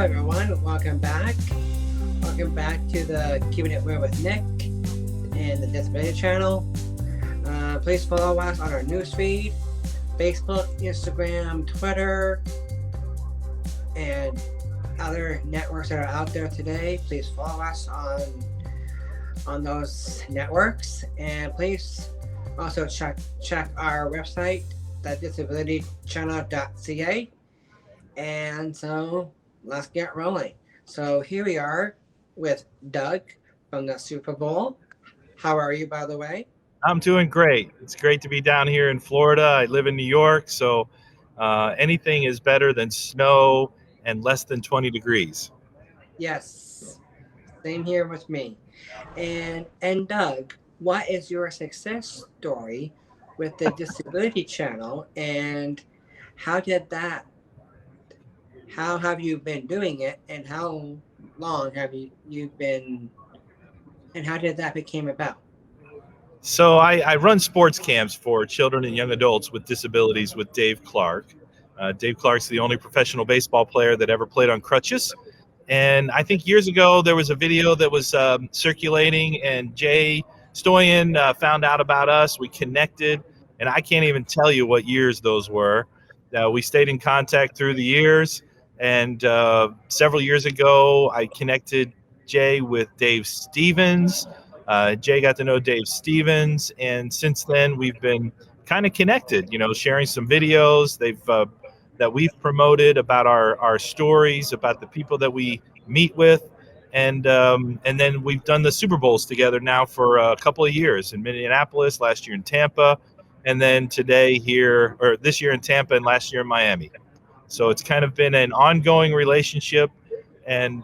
everyone, welcome back. Welcome back to the Keeping It Real with Nick and the Disability Channel. Please follow us on our newsfeed, Facebook, Instagram, Twitter, and other networks that are out there today. Please follow us on those networks, and please also check our website, thedisabilitychannel.ca. And so let's get rolling. So here we are with Doug from the Super Bowl. How are you, by the way? I'm doing great. It's great to be down here in Florida. I live in New York, so anything is better than snow and less than 20 degrees. Yes, same here with me. And Doug, what is your success story with the Disability Channel, and how have you been doing it, and how long have you been, and how did that become about? So I run sports camps for children and young adults with disabilities with Dave Clark. Dave Clark's the only professional baseball player that ever played on crutches. And I think years ago there was a video that was circulating, and Jay Stoyan found out about us. We connected, and I can't even tell you what years those were. We stayed in contact through the years, and several years ago I connected Jay with Dave Stevens. Jay got to know Dave Stevens, and since then we've been kind of connected, sharing some videos that we've promoted about our stories, about the people that we meet with. And then we've done the Super Bowls together now for a couple of years, in Minneapolis, last year in Tampa, and then this year in Tampa and last year in Miami. So it's kind of been an ongoing relationship, and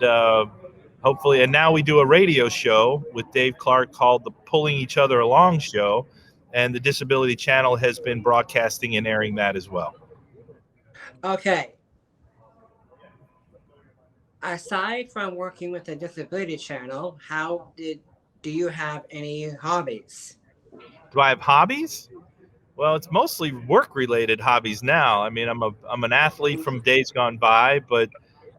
hopefully, and now we do a radio show with Dave Clark called the Pulling Each Other Along Show, and the Disability Channel has been broadcasting and airing that as well. Okay. Aside from working with the Disability Channel, do you have any hobbies? Do I have hobbies? Well, it's mostly work-related hobbies now. I mean, I'm an athlete from days gone by, but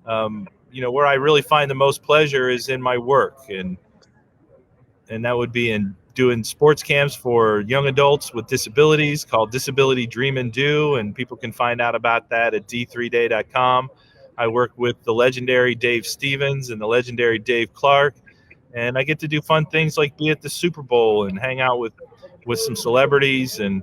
where I really find the most pleasure is in my work, and that would be in doing sports camps for young adults with disabilities called Disability Dream and Do, and people can find out about that at d3day.com. I work with the legendary Dave Stevens and the legendary Dave Clark, and I get to do fun things like be at the Super Bowl and hang out with some celebrities, and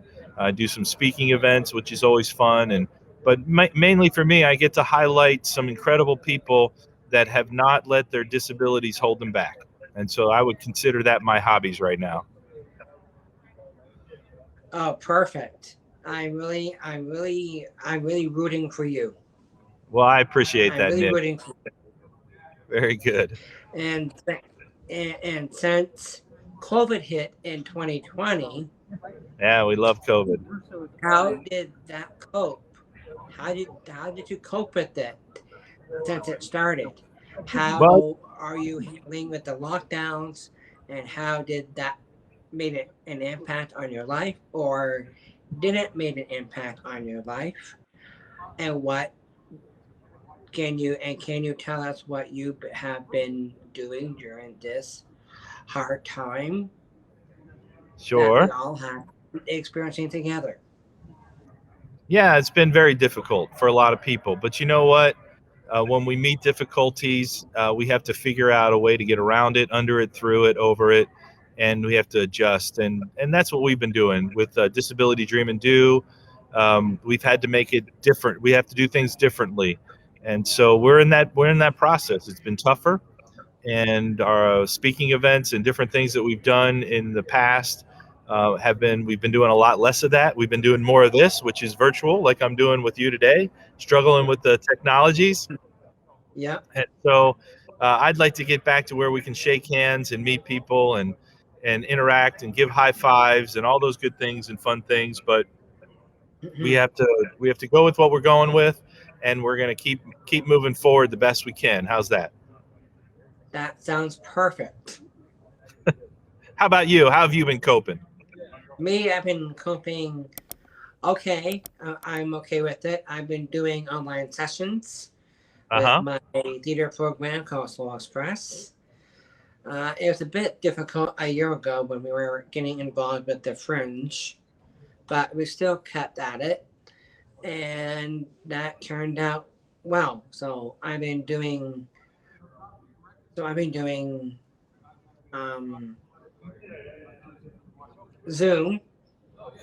do some speaking events, which is always fun. But mainly for me, I get to highlight some incredible people that have not let their disabilities hold them back. And so I would consider that my hobbies right now. Oh, perfect. I'm really rooting for you. Well, I appreciate that, I'm really Nick. rooting for you. Very good. And since COVID hit in 2020, yeah, we love COVID. How did that cope? How did you cope with it since it started? How are you dealing with the lockdowns, and how did that made an impact on your life, or didn't make an impact on your life? And what can you tell us what you have been doing during this hard time? Sure. That we all have experiencing together. Yeah, it's been very difficult for a lot of people, but you know what? When we meet difficulties, we have to figure out a way to get around it, under it, through it, over it, and we have to adjust. And that's what we've been doing with Disability Dream and Do. We've had to make it different. We have to do things differently, and so we're in that process. It's been tougher, and our speaking events and different things that we've done in the past we've been doing a lot less of that. We've been doing more of this, which is virtual, like I'm doing with you today, struggling with the technologies. Yeah. And so I'd like to get back to where we can shake hands and meet people and interact and give high fives and all those good things and fun things. But we have to go with what we're going with, and we're going to keep moving forward the best we can. How's that? That sounds perfect. How about you? How have you been coping? Me, I've been coping okay. I'm okay with it. I've been doing online sessions with Uh-huh. my theater program called Slow Express. It was a bit difficult a year ago when we were getting involved with the Fringe, but we still kept at it, and that turned out well. So I've been doing um, Zoom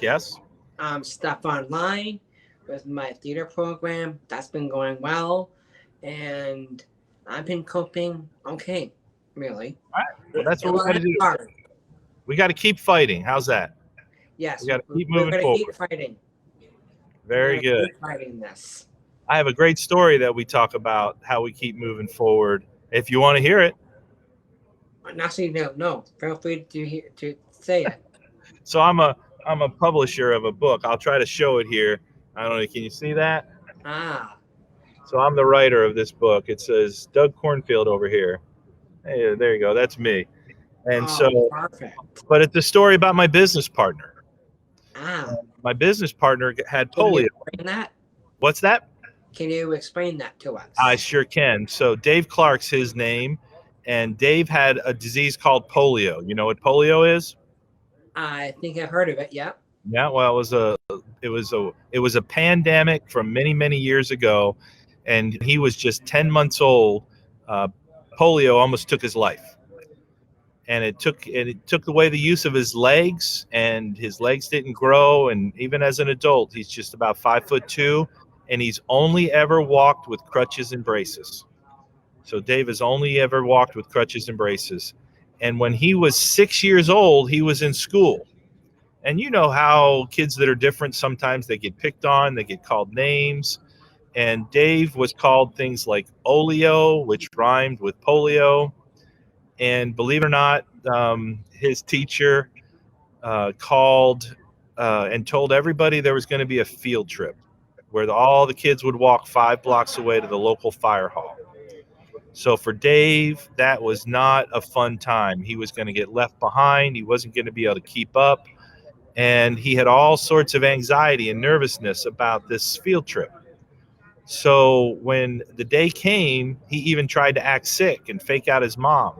Yes. stuff online with my theater program. That's been going well, and I've been coping okay, really. All right. Well, that's what we Well, got to that's do. hard. We got to keep fighting. How's that? We Yes, got to keep we're moving going to keep forward. fighting. We're Very going to good. keep fighting this. I have a great story that we talk about how we keep moving forward. If you want to hear it. Not so you know, no. Feel free to say it. So I'm a publisher of a book. I'll try to show it here. I don't know. Can you see that? Ah, So I'm the writer of this book. It says Doug Cornfield over here. Hey, there you go. That's me. And oh, so, perfect. but it's a story about my business partner. Ah, My business partner had can you polio. explain that? What's that? Can you explain that to I us? sure can. So Dave Clark's his name, and Dave had a disease called polio. You know what polio is? I think I've heard of it. Yep. Yeah, well, it was a pandemic from many many years ago, and he was just 10 months old. Uh, Polio almost took his life, and it took away the use of his legs, and his legs didn't grow. And even as an adult, he's just about 5'2", and he's only ever walked with crutches and braces. So Dave has only ever walked with crutches and braces. And when he was 6 years old, he was in school. And you know how kids that are different, sometimes they get picked on, they get called names. And Dave was called things like Olio, which rhymed with polio. And believe it or not, his teacher called and told everybody there was going to be a field trip where all the kids would walk 5 blocks away to the local fire hall. So for Dave, that was not a fun time. He was going to get left behind. He wasn't going to be able to keep up. And he had all sorts of anxiety and nervousness about this field trip. So when the day came, he even tried to act sick and fake out his mom,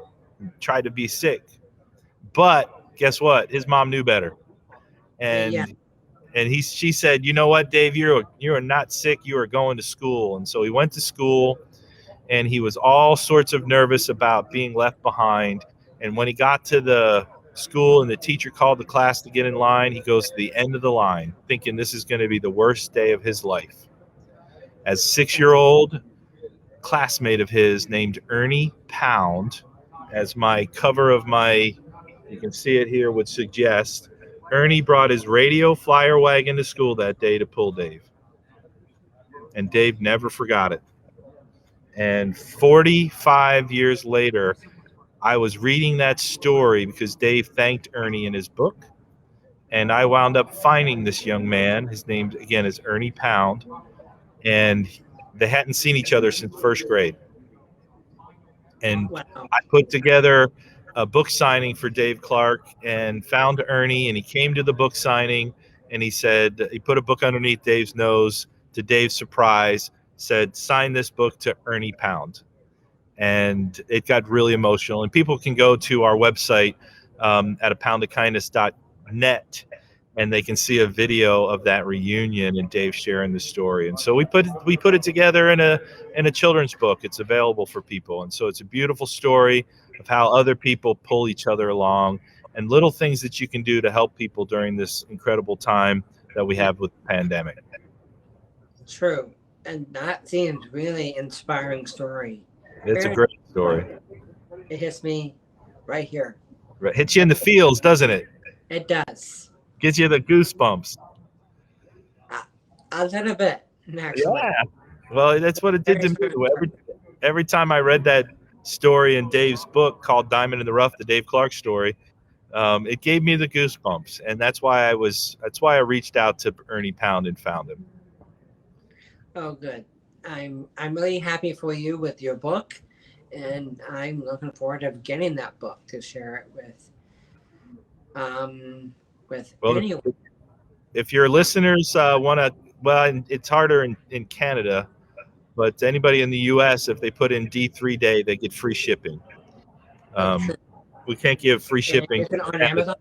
tried to be sick. But guess what? His mom knew better. Yeah. And she said, "You know what, Dave, you are not sick. You are going to school." And so he went to school, and he was all sorts of nervous about being left behind. And when he got to the school and the teacher called the class to get in line, he goes to the end of the line, thinking this is going to be the worst day of his life. As a 6-year-old classmate of his named Ernie Pound, as my cover of you can see it here, would suggest, Ernie brought his radio flyer wagon to school that day to pull Dave. And Dave never forgot it. And 45 years later, I was reading that story because Dave thanked Ernie in his book. And I wound up finding this young man. His name, again, is Ernie Pound. And they hadn't seen each other since first grade. And Wow. I put together a book signing for Dave Clark and found Ernie. And he came to the book signing, and he said, he put a book underneath Dave's nose. To Dave's surprise, said, "Sign this book to Ernie Pound." And it got really emotional. And people can go to our website at apoundofkindness.net, and they can see a video of that reunion and Dave sharing the story. And so we put it together in a children's book. It's available for people, and so it's a beautiful story of how other people pull each other along and little things that you can do to help people during this incredible time that we have with the pandemic. True. And that seems really inspiring story. It's a great story. It hits me right here. Right. Hits you in the feels, doesn't it? It does. Gives you the goosebumps. A little bit, actually. Yeah. Well, that's what it did to me. Every time I read that story in Dave's book called Diamond in the Rough, the Dave Clark story, it gave me the goosebumps, and that's why I reached out to Ernie Pound and found him. Oh, good. I'm really happy for you with your book, and I'm looking forward to getting that book to share it with anyone. If your listeners want to, well, it's harder in Canada, But anybody in the U.S., if they put in D3 Day, they get free shipping. We can't give free shipping. Is it on Amazon?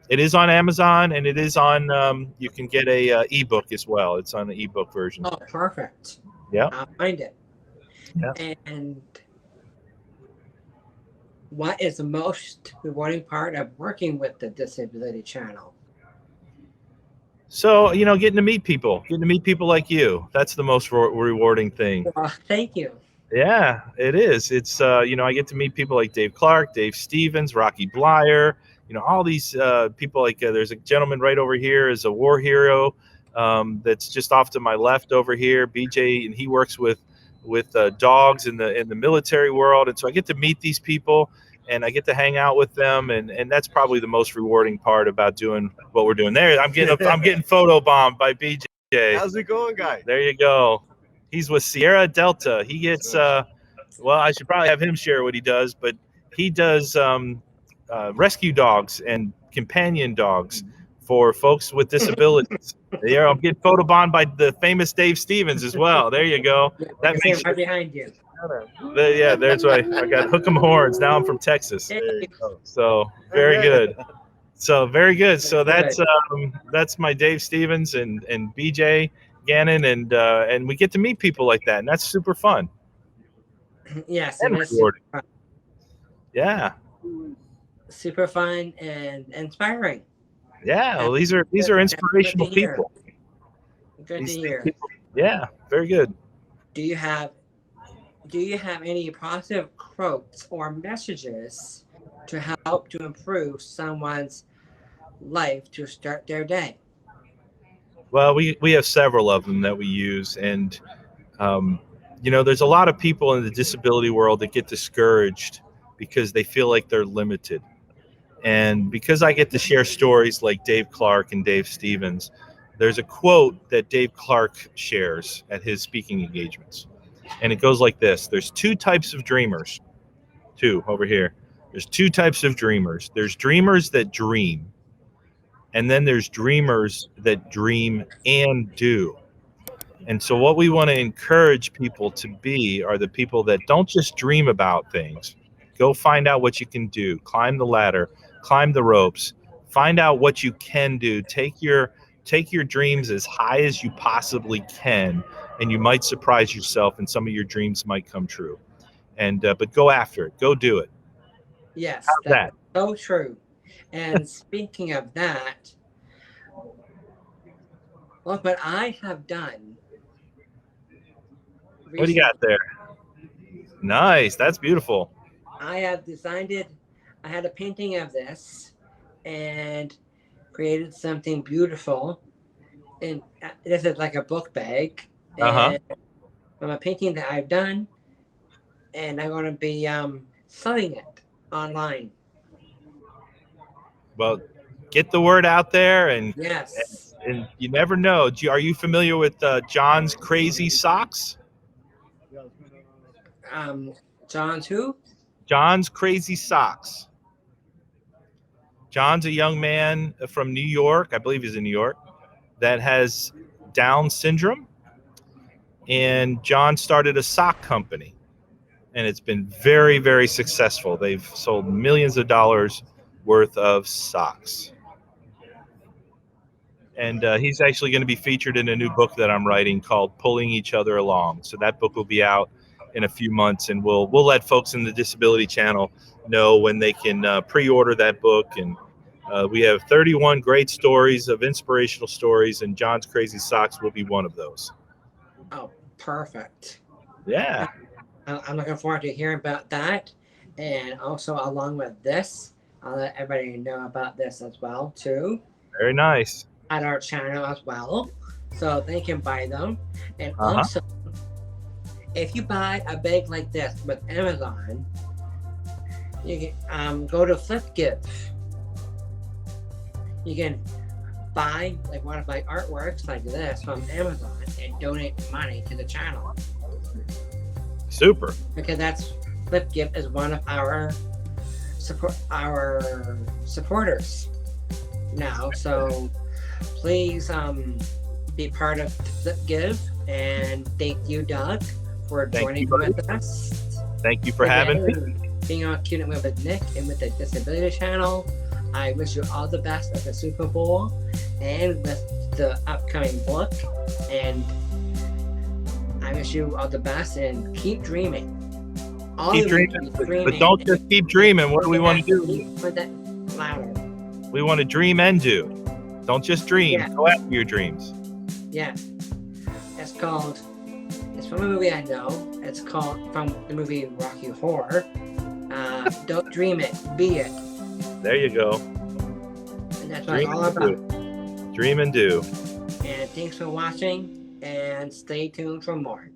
It is on Amazon, and it is on. You can get a ebook as well. It's on the ebook version. Oh, perfect. Yeah, I'll find it. Yeah. And what is the most rewarding part of working with the Disability Channel? So, getting to meet people like you. That's the most rewarding thing. Well, thank you. Yeah, it is. It's, I get to meet people like Dave Clark, Dave Stevens, Rocky Blyer, all these people like there's a gentleman right over here is a war hero that's just off to my left over here, BJ, and he works with dogs in the military world. And so I get to meet these people and I get to hang out with them. And that's probably the most rewarding part about doing what we're doing there. I'm getting photo bombed by BJ. How's it going, guy? There you go. He's with Sierra Delta. He gets, well, I should probably have him share what he does, but he does rescue dogs and companion dogs for folks with disabilities. There, I'm getting photobombed by the famous Dave Stevens as well. There you go. That makes right behind you. Yeah, there's why I got hook 'em horns. Now I'm from Texas. So very good. So very good. So that's my Dave Stevens and BJ Gannon, and we get to meet people like that, and that's super fun. Yes, and rewarding. Yeah. Super fun and inspiring. Yeah, well, these are inspirational people. Good to hear. Yeah, very good. Do you have any positive quotes or messages to help to improve someone's life to start their day? Well, we have several of them that we use, and there's a lot of people in the disability world that get discouraged because they feel like they're limited. And because I get to share stories like Dave Clark and Dave Stevens, there's a quote that Dave Clark shares at his speaking engagements. And it goes like this: there's two types of dreamers. Two over here. There's two types of dreamers. There's dreamers that dream, and then there's dreamers that dream and do. And so what we want to encourage people to be are the people that don't just dream about things. Go find out what you can do. Climb the ladder, climb the ropes, find out what you can do. Take your dreams as high as you possibly can, and you might surprise yourself and some of your dreams might come true. And but go after it. Go do it. Yes, How's that? So true. And speaking of that, look what I have done. Recently. What do you got there? Nice. That's beautiful. I have designed it. I had a painting of this and created something beautiful. And this is like a book bag. And from a painting that I've done, and I'm going to be selling it online. Well, get the word out there, and yes, and you never know. Are you familiar with John's Crazy Socks? John's who? John's Crazy Socks. John's a young man from New York, I believe he's in New York, that has Down syndrome. And John started a sock company, and it's been very, very successful. They've sold millions of dollars worth of socks. And he's actually going to be featured in a new book that I'm writing called Pulling Each Other Along. So that book will be out in a few months, and we'll let folks in the Disability Channel know when they can pre-order that book. And we have 31 great stories of inspirational stories, and John's Crazy Socks will be one of those. Oh, perfect. Yeah. I'm looking forward to hearing about that. And also along with this, I'll let everybody know about this as well too. Very nice. At our channel as well. So they can buy them. And also, if you buy a bag like this with Amazon, you can go to FlipGive. You can buy like one of my artworks like this from Amazon and donate money to the channel. Super. Because that's FlipGive is one of our supporters now. So please be part of Flip Give. And thank you, Doug, for Thank joining you, buddy. with us. Thank you for having me. Being on Keepin with Nick and with the Disability Channel. I wish you all the best at the Super Bowl and with the upcoming book. And I wish you all the best and keep dreaming. Keep dreaming, but don't just keep dreaming. What do we want to do? Put that louder. We want to dream and do. Don't just dream. Yeah. Go after your dreams. Yeah. It's from a movie I know. It's called from the movie Rocky Horror. Don't dream it, be it. There you go. And that's what it's all about. Dream and do. And thanks for watching, and stay tuned for more.